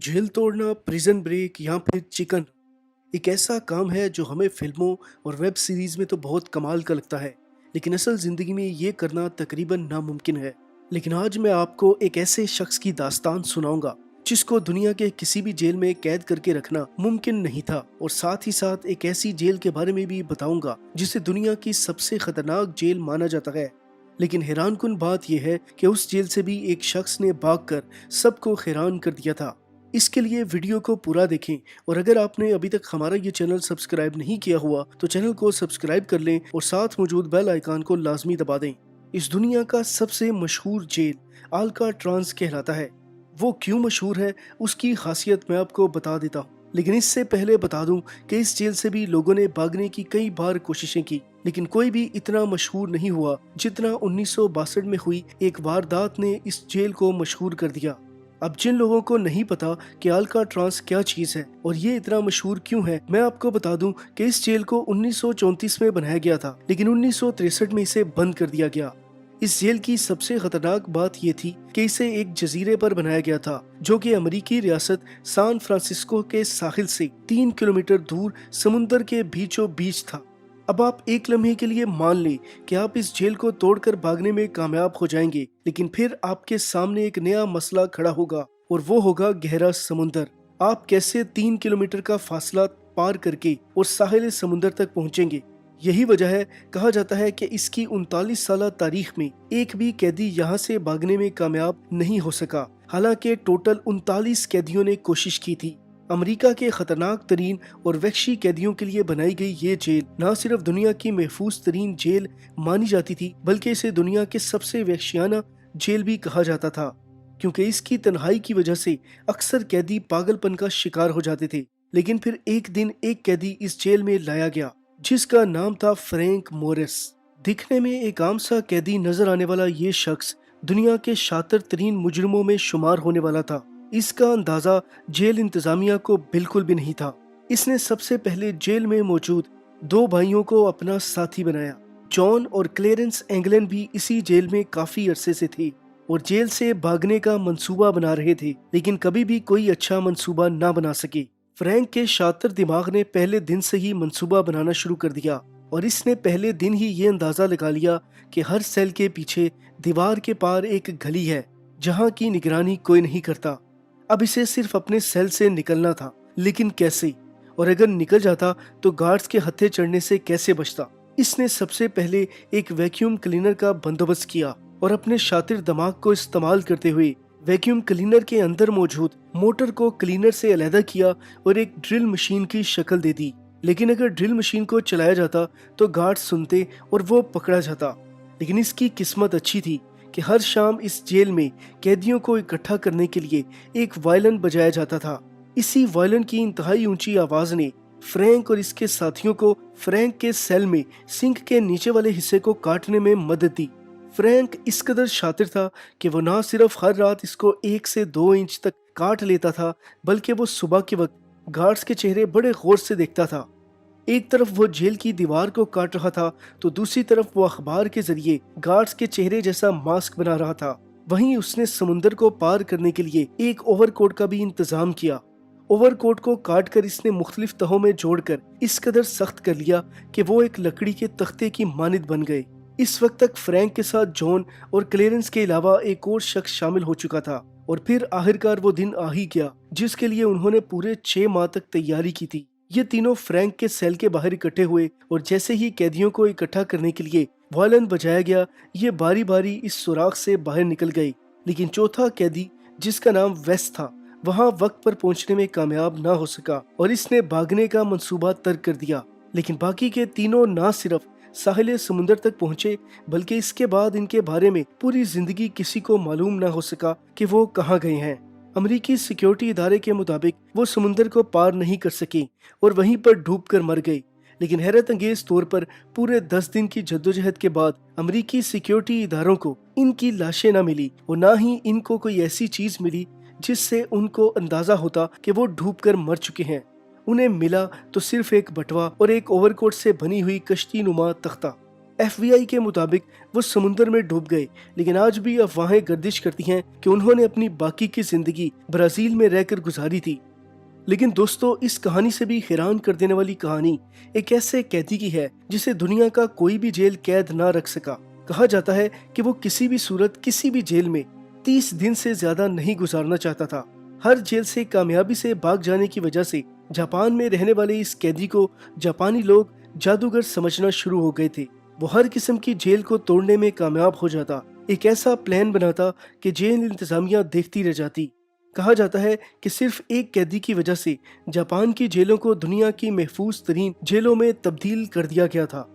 Jail तोड़ना, prison break या फिर चिकन एक ऐसा काम है जो हमें फिल्मों और वेब सीरीज में तो बहुत कमाल का लगता है, लेकिन असल जिंदगी में ये करना तकरीबन नामुमकिन है। लेकिन आज मैं आपको एक ऐसे शख्स की दास्तान सुनाऊंगा जिसको दुनिया के किसी भी जेल में कैद करके रखना मुमकिन नहीं था, और साथ ही साथ एक ऐसी जेल के बारे में भी बताऊंगा जिसे दुनिया की सबसे खतरनाक जेल माना जाता है। लेकिन हैरानकुन बात यह है कि उस जेल से भी एक शख्स ने भागकर सबको हैरान कर दिया था। इसके लिए वीडियो को पूरा देखें, और अगर आपने अभी तक हमारा ये चैनल सब्सक्राइब नहीं किया हुआ तो चैनल को सब्सक्राइब कर लें और साथ मौजूद बेल आइकन को लाजमी दबा दें। इस दुनिया का सबसे मशहूर जेल अल्काट्रांस कहलाता है। वो क्यों मशहूर है उसकी खासियत मैं आपको बता देता हूँ, लेकिन इससे पहले बता दूं कि इस जेल से भी लोगों ने भागने की कई बार कोशिशें की, लेकिन कोई भी इतना मशहूर नहीं हुआ जितना 1962 में हुई एक वारदात ने इस जेल को मशहूर कर दिया। अब जिन लोगों को नहीं पता कि अल्काट्रांस क्या चीज है और ये इतना मशहूर क्यों है, मैं आपको बता दूं कि इस जेल को 1934 में बनाया गया था, लेकिन 1963 में इसे बंद कर दिया गया। इस जेल की सबसे खतरनाक बात यह थी कि इसे एक जजीरे पर बनाया गया था जो कि अमेरिकी रियासत सैन फ्रांसिस्को के साहिल से 3 किलोमीटर दूर समुंदर के बीचों बीच था। अब आप एक लम्हे के लिए मान लें कि आप इस जेल को तोड़कर भागने में कामयाब हो जाएंगे, लेकिन फिर आपके सामने एक नया मसला खड़ा होगा, और वो होगा गहरा समुंदर। आप कैसे 3 किलोमीटर का फासला पार करके और साहिल समुंदर तक पहुंचेंगे? यही वजह है, कहा जाता है कि इसकी 39 साल तारीख में एक भी कैदी यहाँ से भागने में कामयाब नहीं हो सका, हालांकि टोटल 39 कैदियों ने कोशिश की थी। अमेरिका के खतरनाक तरीन और वहशी कैदियों के लिए बनाई गई ये जेल न सिर्फ दुनिया की महफूज तरीन जेल मानी जाती थी, बल्कि इसे दुनिया के सबसे वहशियाना जेल भी कहा जाता था, क्योंकि इसकी तन्हाई की वजह से अक्सर कैदी पागलपन का शिकार हो जाते थे। लेकिन फिर एक दिन एक कैदी इस जेल में लाया गया जिसका नाम था फ्रैंक मोरिस। दिखने में एक आम सा कैदी नजर आने वाला ये शख्स दुनिया के शातिर तरीन मुजरिमों में शुमार होने वाला था। इसका अंदाजा जेल इंतजामिया को बिल्कुल भी नहीं था। इसने सबसे पहले जेल में मौजूद 2 भाइयों को अपना साथी बनाया। जॉन और क्लेरेंस एंगलन भी इसी जेल में काफी अरसे से थे और जेल से भागने का मंसूबा बना रहे थे, लेकिन कभी भी कोई अच्छा मंसूबा ना बना सके। फ्रैंक के शातिर दिमाग ने पहले दिन से ही मंसूबा बनाना शुरू कर दिया, और इसने पहले दिन ही ये अंदाजा लगा लिया कि हर सेल के पीछे दीवार के पार एक गली है जहाँ की निगरानी कोई नहीं करता। अब इसे सिर्फ अपने सेल से निकलना था, लेकिन कैसे? और अगर निकल जाता तो गार्ड्स के हत्थे चढ़ने से कैसे बचता? इसने सबसे पहले एक वैक्यूम क्लीनर का बंदोबस्त किया और अपने शातिर दिमाग को इस्तेमाल करते हुए वैक्यूम क्लीनर के अंदर मौजूद मोटर को क्लीनर से अलहदा किया और एक ड्रिल मशीन की शक्ल दे दी। लेकिन अगर ड्रिल मशीन को चलाया जाता तो गार्ड्स सुनते और वो पकड़ा जाता। लेकिन इसकी किस्मत अच्छी थी कि हर शाम इस जेल में कैदियों को इकट्ठा करने के लिए एक वायलिन बजाया जाता था। इसी वायलिन की इंतहाई ऊंची आवाज ने फ्रैंक और इसके साथियों को फ्रैंक के सेल में सिंक के नीचे वाले हिस्से को काटने में मदद दी। फ्रैंक इस कदर शातिर था कि वो ना सिर्फ हर रात इसको 1 से 2 इंच तक काट लेता था, बल्कि वो सुबह के वक्त गार्ड्स के चेहरे बड़े गौर से देखता था। एक तरफ वो जेल की दीवार को काट रहा था तो दूसरी तरफ वो अखबार के जरिए गार्ड्स के चेहरे जैसा मास्क बना रहा था। वहीं उसने समुंदर को पार करने के लिए एक ओवरकोट का भी इंतजाम किया। ओवरकोट को काट कर इसने मुख्तलिफ तहों में जोड़कर इस कदर सख्त कर लिया कि वो एक लकड़ी के तख्ते की मानिद बन गए। इस वक्त तक फ्रैंक के साथ जॉन और क्लेरेंस के अलावा एक और शख्स शामिल हो चुका था, और फिर आखिरकार वो दिन आ ही गया जिसके लिए उन्होंने पूरे 6 माह तक तैयारी की थी। ये तीनों फ्रैंक के सेल के बाहर इकट्ठे हुए, और जैसे ही कैदियों को इकट्ठा करने के लिए वायलिन बजाया गया, ये बारी बारी इस सुराख से बाहर निकल गए। लेकिन चौथा कैदी, जिसका नाम वेस्ट था, वहाँ वक्त पर पहुंचने में कामयाब ना हो सका और इसने भागने का मंसूबा तर्क कर दिया। लेकिन बाकी के तीनों ना सिर्फ साहिल समुंदर तक पहुंचे, बल्कि इसके बाद इनके बारे में पूरी जिंदगी किसी को मालूम ना हो सका कि वो कहाँ गए हैं। अमेरिकी सिक्योरिटी इदारे के मुताबिक वो समुंदर को पार नहीं कर सके और वहीं पर डूबकर मर गए। लेकिन हैरत अंगेज तौर पर पूरे 10 दिन की जद्दोजहद के बाद अमेरिकी सिक्योरिटी इदारों को इनकी लाशें न मिली, और ना ही इनको कोई ऐसी चीज मिली जिससे उनको अंदाजा होता कि वो डूबकर मर चुके हैं। उन्हें मिला तो सिर्फ एक बटवा और एक ओवरकोट से बनी हुई कश्ती नुमा तख्ता। FBI के मुताबिक वो समुंदर में डूब गए, लेकिन आज भी अफवाहें गर्दिश करती हैं कि उन्होंने अपनी बाकी की जिंदगी ब्राजील में रहकर गुजारी थी। लेकिन दोस्तों, इस कहानी से भी हैरान कर देने वाली कहानी एक ऐसे कैदी की है जिसे दुनिया का कोई भी जेल कैद ना रख सका। कहा जाता है कि वो किसी भी सूरत किसी भी जेल में 30 दिन से ज्यादा नहीं गुजारना चाहता था। हर जेल से कामयाबी से भाग जाने की वजह से जापान में रहने वाले इस कैदी को जापानी लोग जादूगर समझना शुरू हो गए थे। वो हर किस्म की जेल को तोड़ने में कामयाब हो जाता, एक ऐसा प्लान बनाता कि जेल इंतजामिया देखती रह जाती। कहा जाता है कि सिर्फ एक कैदी की वजह से जापान की जेलों को दुनिया की महफूज तरीन जेलों में तब्दील कर दिया गया था।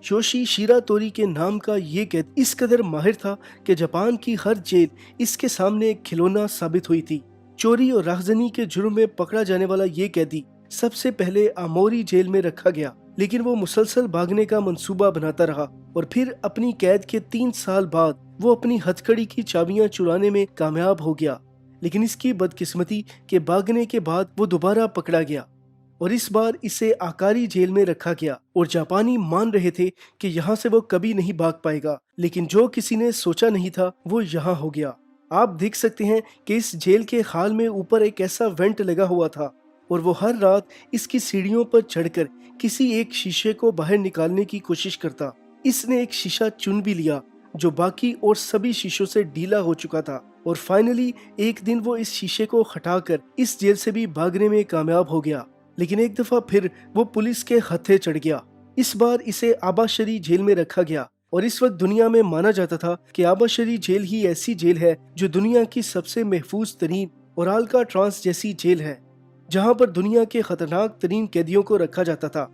योशी शिरातोरी के नाम का ये कैद इस कदर माहिर था कि जापान की हर जेल इसके सामने एक खिलौना साबित हुई थी। चोरी और राहजनी के जुर्म में पकड़ा जाने वाला ये कैदी सबसे पहले आमोरी जेल में रखा गया, लेकिन वो मुसलसल भागने का मंसूबा बनाता रहा और फिर अपनी कैद के 3 साल बाद वो अपनी हथकड़ी की चाबियां चुराने में कामयाब हो गया। लेकिन इसकी बदकिस्मती के भागने के बाद वो दोबारा पकड़ा गया और इस बार इसे आकारी जेल में रखा गया और जापानी मान रहे थे कि यहाँ से वो कभी नहीं भाग पाएगा, लेकिन जो किसी ने सोचा नहीं था वो यहाँ हो गया। आप देख सकते हैं कि इस जेल के हाल में ऊपर एक ऐसा वेंट लगा हुआ था और वो हर रात इसकी सीढ़ियों पर चढ़कर किसी एक शीशे को बाहर निकालने की कोशिश करता। इसने एक शीशा चुन भी लिया जो बाकी और सभी शीशों से ढीला हो चुका था और फाइनली एक दिन वो इस शीशे को हटाकर इस जेल से भी भागने में कामयाब हो गया। लेकिन एक दफा फिर वो पुलिस के हत्थे चढ़ गया। इस बार इसे आबाशरी जेल में रखा गया और इस वक्त दुनिया में माना जाता था कि आबाशरी जेल ही ऐसी जेल है जो दुनिया की सबसे महफूज तरीन और अल्काट्रांस जैसी जेल है, जहाँ पर दुनिया के खतरनाक तरीन कैदियों को रखा जाता था।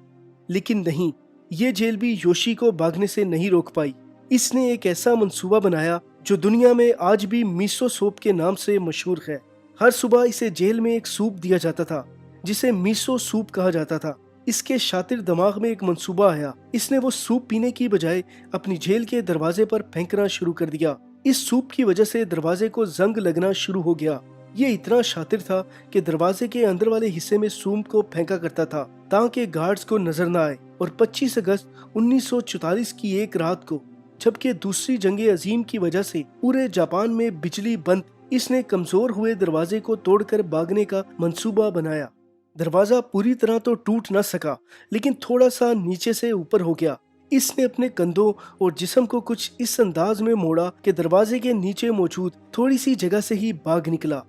लेकिन नहीं, ये जेल भी योशी को भागने से नहीं रोक पाई। इसने एक ऐसा मंसूबा बनाया जो दुनिया में आज भी मिसो सूप के नाम से मशहूर है। हर सुबह इसे जेल में एक सूप दिया जाता था जिसे मिसो सूप कहा जाता था। इसके शातिर दिमाग में एक मंसूबा आया। इसने वो सूप पीने की बजाय अपनी जेल के दरवाजे पर फेंकना शुरू कर दिया। इस सूप की वजह से दरवाजे को जंग लगना शुरू हो गया। ये इतना शातिर था कि दरवाजे के अंदर वाले हिस्से में सूप को फेंका करता था ताकि गार्ड्स को नजर न आए। और 25 अगस्त 1944 की एक रात को, जबकि दूसरी जंगे अजीम की वजह से पूरे जापान में बिजली बंद, इसने कमजोर हुए दरवाजे को तोड़कर भागने का मंसूबा बनाया। दरवाजा पूरी तरह तो टूट न सका, लेकिन थोड़ा सा नीचे से ऊपर हो गया। इसने अपने कंधों और जिस्म को कुछ इस अंदाज में मोड़ा कि दरवाजे के नीचे मौजूद थोड़ी सी जगह से ही भाग निकला।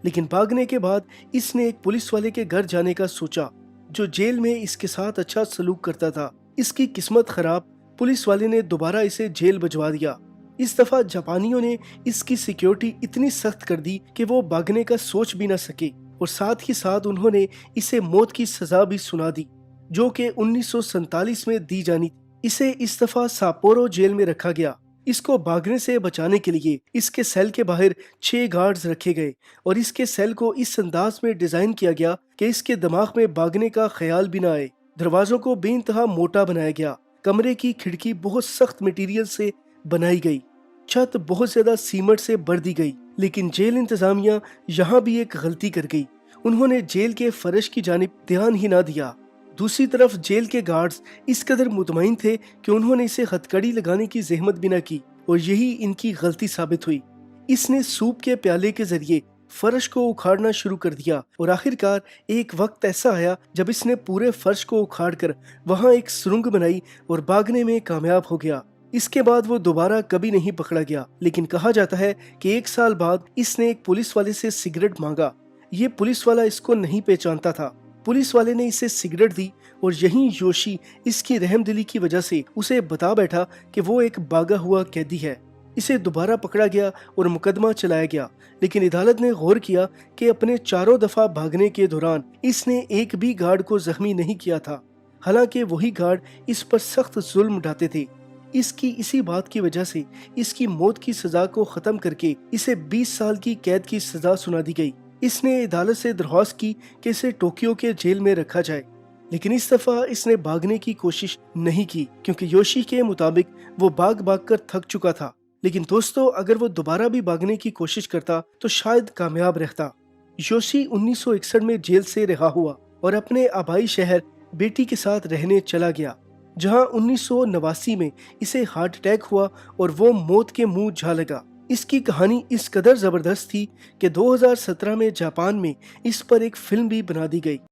लेकिन भागने के बाद इसने एक पुलिस वाले के घर जाने का सोचा जो जेल में इसके साथ अच्छा सलूक करता था। इसकी किस्मत खराब, पुलिस वाले ने दोबारा इसे जेल भिजवा दिया। इस दफा जापानियों ने इसकी सिक्योरिटी इतनी सख्त कर दी कि वो भागने का सोच भी न सके और साथ ही साथ उन्होंने इसे मौत की सजा भी सुना दी जो कि 1947 में दी जानी थी। इसे इस दफा सापोरो जेल में रखा गया। इसको भागने से बचाने के लिए इसके सेल के बाहर 6 गार्ड्स रखे गए और इसके सेल को इस अंदाज में डिजाइन किया गया कि इसके दिमाग में भागने का ख्याल भी न आए। दरवाजों को बेइंतहा मोटा बनाया गया। कमरे की खिड़की बहुत सख्त मटेरियल से बनाई गई। छत बहुत ज्यादा सीमेंट से भर दी गई। लेकिन जेल इंतजामिया यहाँ भी एक गलती कर गई। उन्होंने जेल के फर्श की जानिब ध्यान ही ना दिया। दूसरी तरफ जेल के गार्ड्स इस कदर मुतमईन थे कि उन्होंने इसे हथकड़ी लगाने की जहमत भी न की और यही इनकी गलती साबित हुई। इसने सूप के प्याले के जरिए फर्श को उखाड़ना शुरू कर दिया और आखिरकार एक वक्त ऐसा आया जब इसने पूरे फर्श को उखाड़कर वहां एक सुरंग बनाई और भागने में कामयाब हो गया। इसके बाद वो दोबारा कभी नहीं पकड़ा गया। लेकिन कहा जाता है कि 1 साल बाद इसने एक पुलिस वाले से सिगरेट मांगा। ये पुलिस वाला इसको नहीं पहचानता था। पुलिस वाले ने इसे सिगरेट दी और यहीं योशी इसकी रहमदिली की वजह से उसे बता बैठा कि वो एक भागा हुआ कैदी है। इसे दोबारा पकड़ा गया और मुकदमा चलाया गया। लेकिन अदालत ने गौर किया कि अपने 4 दफा भागने के दौरान इसने एक भी गार्ड को जख्मी नहीं किया था, हालांकि वही गार्ड इस पर सख्त जुल्म ढाते थे। इसकी इसी बात की वजह से इसकी मौत की सजा को खत्म करके इसे 20 साल की कैद की सजा सुना दी गई। इसने अदालत से दरख्वास्त की कि इसे टोक्यो के जेल में रखा जाए, लेकिन इस दफा इसने भागने की कोशिश नहीं की क्योंकि योशी के मुताबिक वो भाग भाग कर थक चुका था। लेकिन दोस्तों, अगर वो दोबारा भी भागने की कोशिश करता तो शायद कामयाब रहता। योशी 1961 में जेल से रिहा हुआ और अपने आबाई शहर बेटी के साथ रहने चला गया। جہاں 1989 میں اسے ہارٹ اٹیک ہوا اور وہ موت کے منہ جا لگا۔ اس کی کہانی اس قدر زبردست تھی کہ 2017 میں جاپان میں اس پر ایک فلم بھی بنا دی گئی۔